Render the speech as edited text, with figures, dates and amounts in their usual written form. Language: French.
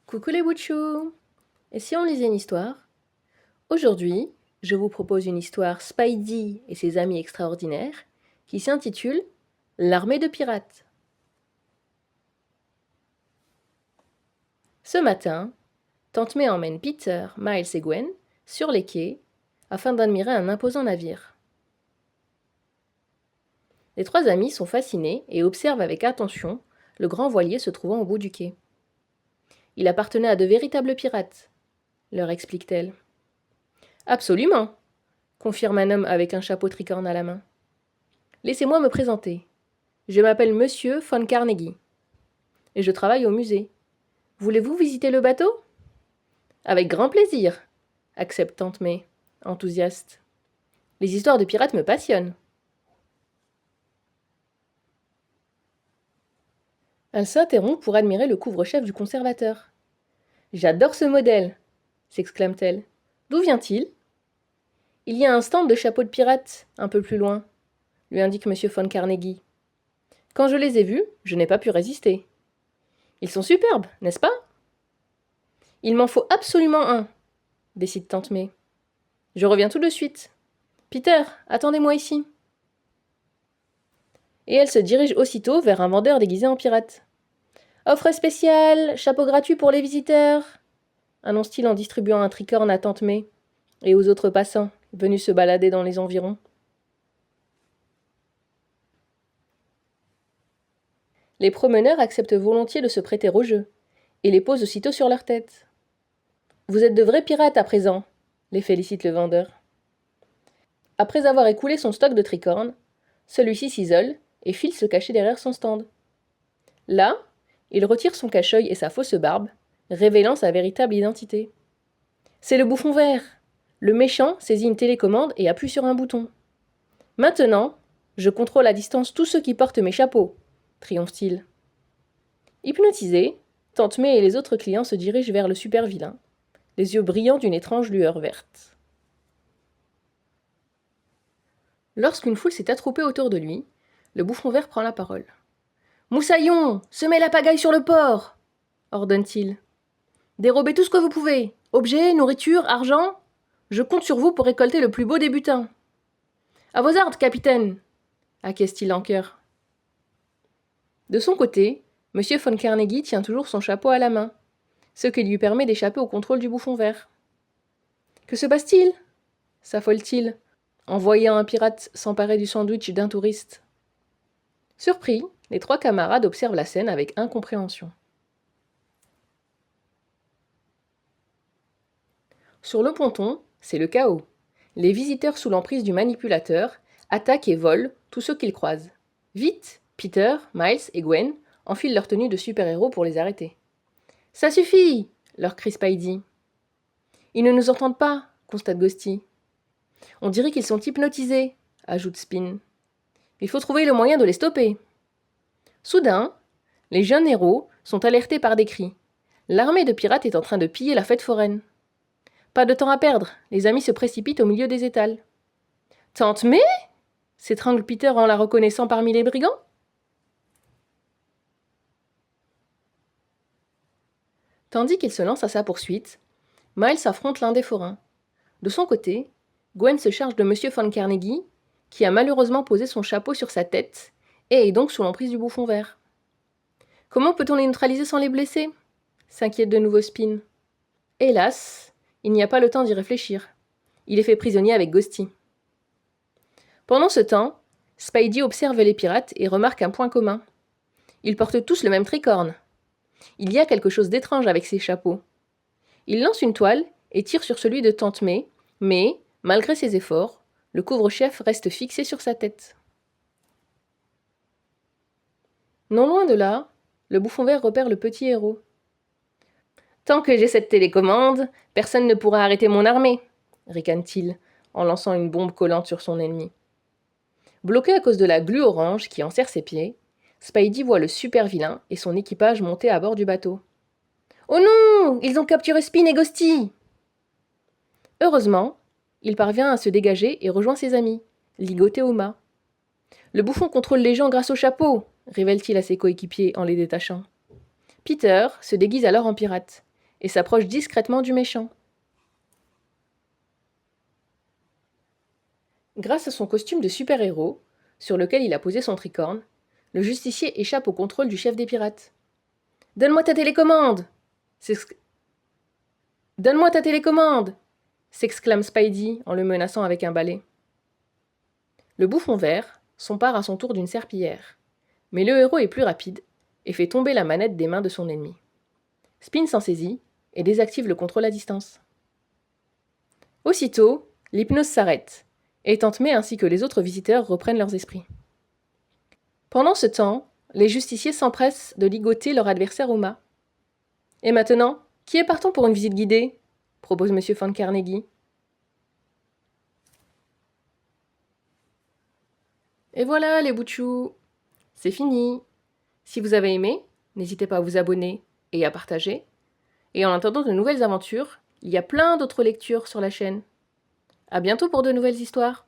Coucou les Bouchous! Et si on lisait une histoire? Aujourd'hui, je vous propose une histoire Spidey et ses amis extraordinaires qui s'intitule L'armée de pirates. Ce matin, Tante May emmène Peter, Miles et Gwen sur les quais afin d'admirer un imposant navire. Les trois amis sont fascinés et observent avec attention le grand voilier se trouvant au bout du quai. Il appartenait à de véritables pirates, leur explique-t-elle. Absolument, confirme un homme avec un chapeau tricorne à la main. Laissez-moi me présenter. Je m'appelle Monsieur von Carnegie et je travaille au musée. Voulez-vous visiter le bateau? Avec grand plaisir, accepte Tante May, enthousiaste. Les histoires de pirates me passionnent. Elle s'interrompt pour admirer le couvre-chef du conservateur. J'adore ce modèle, s'exclame-t-elle. D'où vient-il? Il y a un stand de chapeaux de pirates un peu plus loin, lui indique Monsieur von Carnegie. Quand je les ai vus, je n'ai pas pu résister. Ils sont superbes, n'est-ce pas? Il m'en faut absolument un, décide Tante May. Je reviens tout de suite. Peter, attendez-moi ici. Et elle se dirige aussitôt vers un vendeur déguisé en pirate. Offre spéciale, chapeau gratuit pour les visiteurs, annonce-t-il en distribuant un tricorne à Tante May et aux autres passants venus se balader dans les environs. Les promeneurs acceptent volontiers de se prêter au jeu et les posent aussitôt sur leur tête. Vous êtes de vrais pirates à présent, les félicite le vendeur. Après avoir écoulé son stock de tricornes, celui-ci s'isole et file se cacher derrière son stand. Là, il retire son cache-œil et sa fausse barbe, révélant sa véritable identité. C'est le bouffon vert. Le méchant saisit une télécommande et appuie sur un bouton. Maintenant, je contrôle à distance tous ceux qui portent mes chapeaux, triomphe-t-il. Hypnotisé, Tante May et les autres clients se dirigent vers le super vilain, les yeux brillants d'une étrange lueur verte. Lorsqu'une foule s'est attroupée autour de lui, le bouffon vert prend la parole. Moussaillon, semez la pagaille sur le port, ordonne-t-il. Dérobez tout ce que vous pouvez, objets, nourriture, argent. Je compte sur vous pour récolter le plus beau des butins. À vos ordres, capitaine, acquiesce-t-il en chœur. De son côté, M. von Carnegie tient toujours son chapeau à la main, ce qui lui permet d'échapper au contrôle du bouffon vert. Que se passe-t-il? S'affole-t-il, en voyant un pirate s'emparer du sandwich d'un touriste. Surpris, les trois camarades observent la scène avec incompréhension. Sur le ponton, c'est le chaos. Les visiteurs sous l'emprise du manipulateur attaquent et volent tous ceux qu'ils croisent. Vite, Peter, Miles et Gwen enfilent leur tenue de super-héros pour les arrêter. « Ça suffit !» leur crie Spidey. « Ils ne nous entendent pas !» constate Ghosty. « On dirait qu'ils sont hypnotisés !» ajoute Spin. « Il faut trouver le moyen de les stopper !» Soudain, les jeunes héros sont alertés par des cris. L'armée de pirates est en train de piller la fête foraine. Pas de temps à perdre, les amis se précipitent au milieu des étals. « Tante May !» s'étrangle Peter en la reconnaissant parmi les brigands. Tandis qu'il se lance à sa poursuite, Miles affronte l'un des forains. De son côté, Gwen se charge de M. von Carnegie, qui a malheureusement posé son chapeau sur sa tête et est donc sous l'emprise du bouffon vert. Comment peut-on les neutraliser sans les blesser? S'inquiète de nouveau Spin. Hélas, il n'y a pas le temps d'y réfléchir. Il est fait prisonnier avec Ghosty. Pendant ce temps, Spidey observe les pirates et remarque un point commun. Ils portent tous le même tricorne. Il y a quelque chose d'étrange avec ces chapeaux. Il lance une toile et tire sur celui de Tante May, mais, malgré ses efforts, le couvre-chef reste fixé sur sa tête. Non loin de là, le bouffon vert repère le petit héros. « Tant que j'ai cette télécommande, personne ne pourra arrêter mon armée !» ricane-t-il, en lançant une bombe collante sur son ennemi. Bloqué à cause de la glu orange qui enserre ses pieds, Spidey voit le super vilain et son équipage monter à bord du bateau. « Oh non! Ils ont capturé Spin et Ghosty !» Heureusement, il parvient à se dégager et rejoint ses amis, ligotés au mât. « Le bouffon contrôle les gens grâce au chapeau !» révèle-t-il à ses coéquipiers en les détachant. Peter se déguise alors en pirate. et s'approche discrètement du méchant. Grâce à son costume de super-héros, sur lequel il a posé son tricorne, le justicier échappe au contrôle du chef des pirates. « Donne-moi ta télécommande !» Donne-moi ta télécommande s'exclame Spidey en le menaçant avec un balai. Le bouffon vert s'empare à son tour d'une serpillière, mais le héros est plus rapide et fait tomber la manette des mains de son ennemi. Spin s'en saisit et désactive le contrôle à distance. Aussitôt, l'hypnose s'arrête, et Tante May ainsi que les autres visiteurs reprennent leurs esprits. Pendant ce temps, les justiciers s'empressent de ligoter leur adversaire au mât. « Et maintenant, qui est partant pour une visite guidée ?» propose M. Von Carnegie. Et voilà les bouts de chou, c'est fini. Si vous avez aimé, n'hésitez pas à vous abonner et à partager. Et en attendant de nouvelles aventures, il y a plein d'autres lectures sur la chaîne. À bientôt pour de nouvelles histoires.